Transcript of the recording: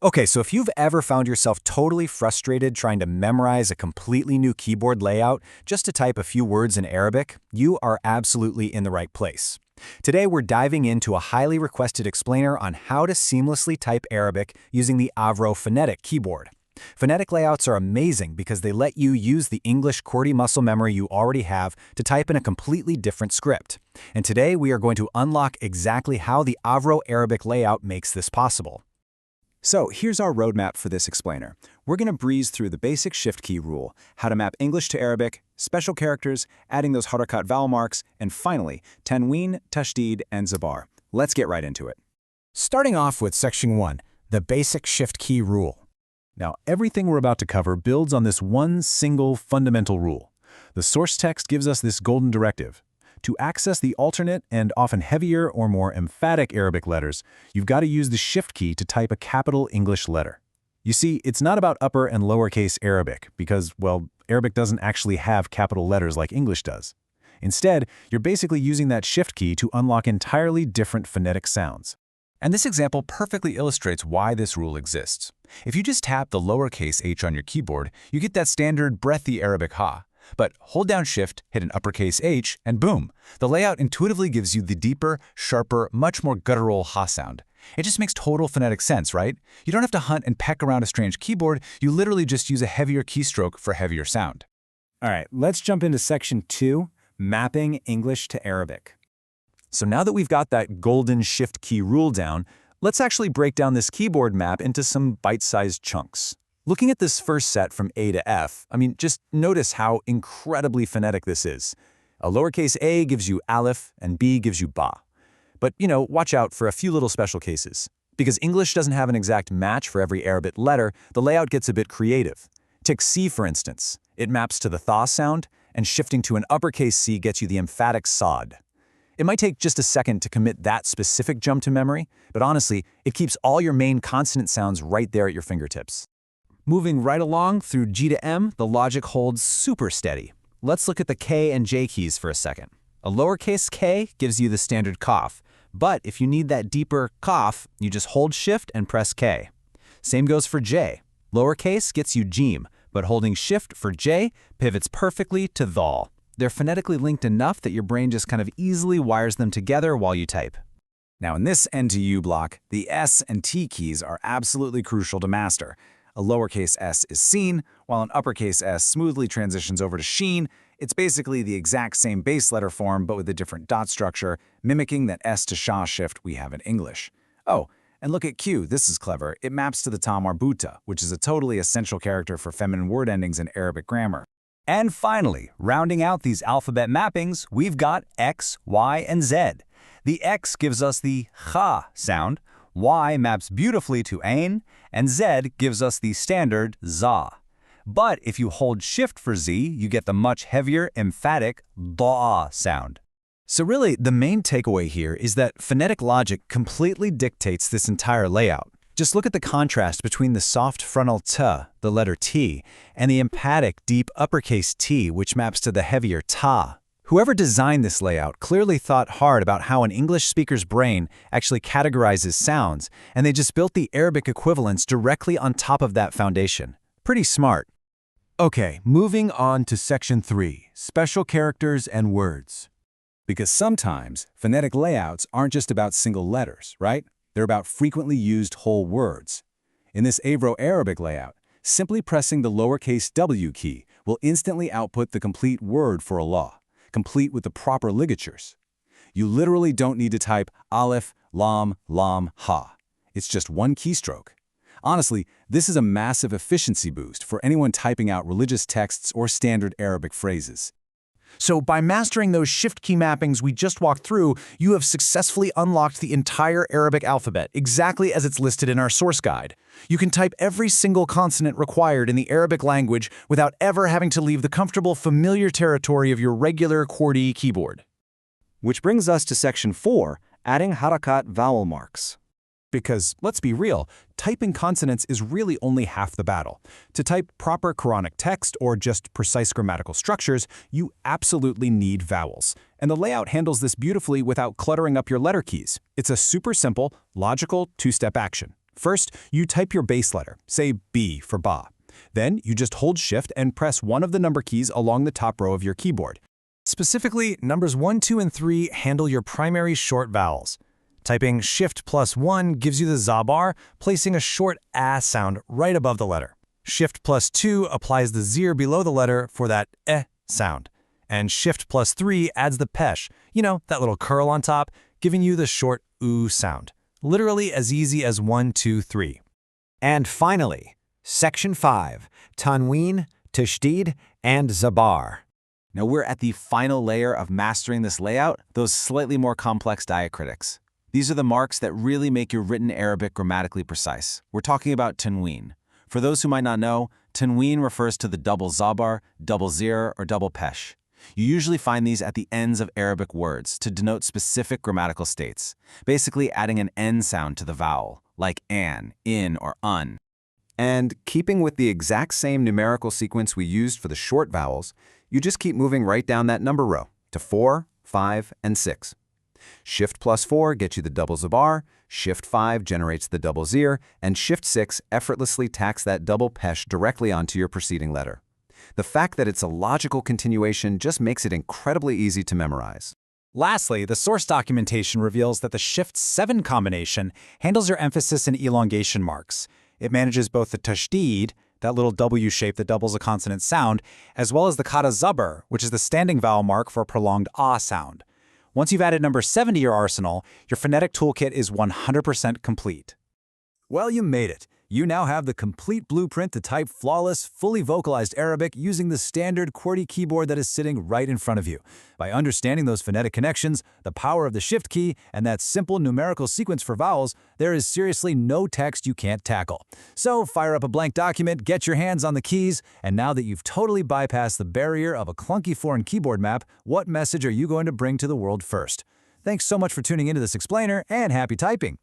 Okay, so if you've ever found yourself totally frustrated trying to memorize a completely new keyboard layout just to type a few words in Arabic, you are absolutely in the right place. Today we're diving into a highly requested explainer on how to seamlessly type Arabic using the Avru phonetic keyboard. Phonetic layouts are amazing because they let you use the English QWERTY muscle memory you already have to type in a completely different script. And today we are going to unlock exactly how the Avru Arabic layout makes this possible. So here's our roadmap for this explainer. We're going to breeze through the basic shift key rule, how to map English to Arabic, special characters, adding those harakat vowel marks, and finally, tanween, tashdid, and zabar. Let's get right into it. Starting off with section 1, the basic shift key rule. Now, everything we're about to cover builds on this one single fundamental rule. The source text gives us this golden directive. To access the alternate and often heavier or more emphatic Arabic letters, you've got to use the shift key to type a capital English letter. You see, it's not about upper and lowercase Arabic because, well, Arabic doesn't actually have capital letters like English does. Instead, you're basically using that shift key to unlock entirely different phonetic sounds. And this example perfectly illustrates why this rule exists. If you just tap the lowercase h on your keyboard, you get that standard breathy Arabic ha. But hold down Shift, hit an uppercase H, and boom! The layout intuitively gives you the deeper, sharper, much more guttural ha sound. It just makes total phonetic sense, right? You don't have to hunt and peck around a strange keyboard, you literally just use a heavier keystroke for heavier sound. All right, let's jump into section 2, mapping English to Arabic. So now that we've got that golden shift key rule down, let's actually break down this keyboard map into some bite-sized chunks. Looking at this first set from A to F, just notice how incredibly phonetic this is. A lowercase a gives you aleph and B gives you ba. But, watch out for a few little special cases. Because English doesn't have an exact match for every Arabic letter, the layout gets a bit creative. Take C, for instance. It maps to the tha sound, and shifting to an uppercase C gets you the emphatic sod. It might take just a second to commit that specific jump to memory, but honestly, it keeps all your main consonant sounds right there at your fingertips. Moving right along through G to M, the logic holds super steady. Let's look at the K and J keys for a second. A lowercase k gives you the standard cough, but if you need that deeper cough, you just hold Shift and press K. Same goes for J. Lowercase gets you Jeem, but holding Shift for J pivots perfectly to Dhal. They're phonetically linked enough that your brain just kind of easily wires them together while you type. Now in this N to U block, the S and T keys are absolutely crucial to master. A lowercase s is seen, while an uppercase s smoothly transitions over to sheen. It's basically the exact same base letter form, but with a different dot structure, mimicking that s to sha shift we have in English. Oh, and look at Q, this is clever. It maps to the ta marbuta, which is a totally essential character for feminine word endings in Arabic grammar. And finally, rounding out these alphabet mappings, we've got X, Y, and Z. The X gives us the kha sound, Y maps beautifully to Ain, and Z gives us the standard za. But if you hold Shift for Z, you get the much heavier, emphatic da sound. So really, the main takeaway here is that phonetic logic completely dictates this entire layout. Just look at the contrast between the soft frontal t, the letter T, and the emphatic deep uppercase T, which maps to the heavier ta. Whoever designed this layout clearly thought hard about how an English speaker's brain actually categorizes sounds, and they just built the Arabic equivalents directly on top of that foundation. Pretty smart. Okay, moving on to section 3, special characters and words. Because sometimes phonetic layouts aren't just about single letters, right? They're about frequently used whole words. In this Avru Arabic layout, simply pressing the lowercase w key will instantly output the complete word for Allah, complete with the proper ligatures. You literally don't need to type aleph, lam, ha. It's just one keystroke. Honestly, this is a massive efficiency boost for anyone typing out religious texts or standard Arabic phrases. So by mastering those shift key mappings we just walked through, you have successfully unlocked the entire Arabic alphabet, exactly as it's listed in our source guide. You can type every single consonant required in the Arabic language without ever having to leave the comfortable, familiar territory of your regular QWERTY keyboard. Which brings us to section 4, adding harakat vowel marks. Because, let's be real, typing consonants is really only half the battle. To type proper Quranic text or just precise grammatical structures, you absolutely need vowels. And the layout handles this beautifully without cluttering up your letter keys. It's a super simple, logical, two-step action. First, you type your base letter, say B for ba. Then, you just hold Shift and press one of the number keys along the top row of your keyboard. Specifically, numbers 1, 2, and 3 handle your primary short vowels. Typing Shift plus 1 gives you the za bar, placing a short a sound right above the letter. Shift plus 2 applies the zir below the letter for that sound. And Shift plus 3 adds the pesh, that little curl on top, giving you the short oo sound. Literally as easy as 1, 2, 3. And finally, Section 5, Tanween, Tashdid, and Zabar. Now we're at the final layer of mastering this layout, those slightly more complex diacritics. These are the marks that really make your written Arabic grammatically precise. We're talking about tanween. For those who might not know, tanween refers to the double zabar, double zir, or double pesh. You usually find these at the ends of Arabic words to denote specific grammatical states, basically adding an N sound to the vowel, like an, in, or un. And keeping with the exact same numerical sequence we used for the short vowels, you just keep moving right down that number row to 4, 5, and 6. Shift plus 4 gets you the double zabar, Shift 5 generates the double zir, and Shift 6 effortlessly tacks that double pesh directly onto your preceding letter. The fact that it's a logical continuation just makes it incredibly easy to memorize. Lastly, the source documentation reveals that the Shift 7 combination handles your emphasis and elongation marks. It manages both the tashdid, that little W shape that doubles a consonant sound, as well as the kata zabar, which is the standing vowel mark for a prolonged ah sound. Once you've added number 7 to your arsenal, your phonetic toolkit is 100% complete. Well, you made it. You now have the complete blueprint to type flawless, fully vocalized Arabic using the standard QWERTY keyboard that is sitting right in front of you. By understanding those phonetic connections, the power of the Shift key, and that simple numerical sequence for vowels, there is seriously no text you can't tackle. So fire up a blank document, get your hands on the keys, and now that you've totally bypassed the barrier of a clunky foreign keyboard map, what message are you going to bring to the world first? Thanks so much for tuning into this explainer, and happy typing!